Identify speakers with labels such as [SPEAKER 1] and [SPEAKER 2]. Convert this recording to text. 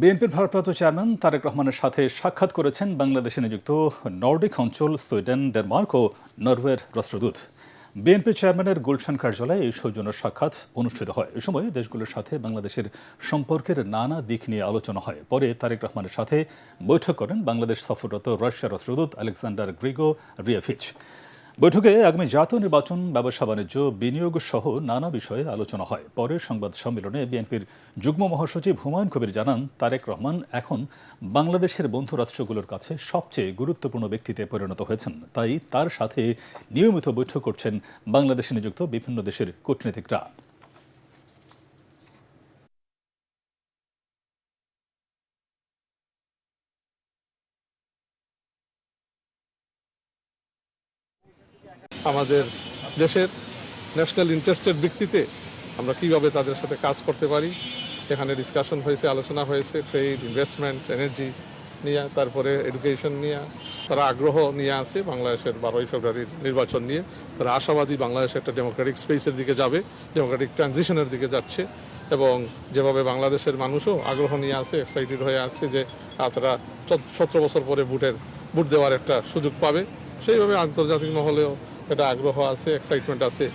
[SPEAKER 1] বিএনপির ভারপ্রাপ্ত চেয়ারম্যান তারেক রহমানের সাথে সাক্ষাৎ করেছেন বাংলাদেশে নিযুক্ত নর্ডিক অঞ্চল, সুইডেন, ডেনমার্ক ও নরওয়ের রাষ্ট্রদূত। বিএনপি চেয়ারম্যানের গুলশান কার্যালয়ে এই সৌজন্য সাক্ষাৎ অনুষ্ঠিত হয়। এ সময় দেশগুলোর সাথে বাংলাদেশের সম্পর্কের নানা দিক নিয়ে আলোচনা হয়। পরে তারেক রহমানের সাথে বৈঠক করেন বাংলাদেশ সফররত রাশিয়ার রাষ্ট্রদূত আলেকজান্ডার গ্রিগোরিয়েভিচ। বৈঠকে আগামী জাতীয় নির্বাচন, ব্যবসা বাণিজ্য, বিনিয়োগ সহ নানা বিষয়ে আলোচনা হয়। পরে সংবাদ সম্মেলনে বিএনপির যুগ্ম মহাসচিব হুমায়ুন কবির জানান, তারেক রহমান এখন বাংলাদেশের বন্ধু রাষ্ট্রগুলোর কাছে সবচেয়ে গুরুত্বপূর্ণ ব্যক্তিতে পরিণত হয়েছেন। তাই তার সাথে নিয়মিত বৈঠক করছেন বাংলাদেশে নিযুক্ত বিভিন্ন দেশের কূটনীতিকরা।
[SPEAKER 2] আমাদের দেশের ন্যাশনাল ইন্টারেস্টের ভিত্তিতে আমরা কিভাবে তাদের সাথে কাজ করতে পারি, এখানে ডিসকাশন হয়েছে, আলোচনা হয়েছে ট্রেড, ইনভেস্টমেন্ট, এনার্জি নিয়ে, তারপরে এডুকেশন নিয়ে। তারা আগ্রহ নিয়ে আছে বাংলাদেশের 12ই ফেব্রুয়ারির নির্বাচন নিয়ে। তারা আশাবাদী বাংলাদেশ একটা ডেমোক্রেটিক স্পেসের দিকে যাবে, ডেমোক্রেটিক ট্রানজিশনের দিকে যাচ্ছে। এবং যেভাবে বাংলাদেশের মানুষও আগ্রহ নিয়ে আছে, এক্সাইটেড হয়ে আছে যে তারা 17 বছর পরে ভোট দেওয়ার একটা সুযোগ পাবে, সেইভাবে আন্তর্জাতিক মহলেও একটা আগ্রহ আছে, এক্সাইটমেন্ট আছে।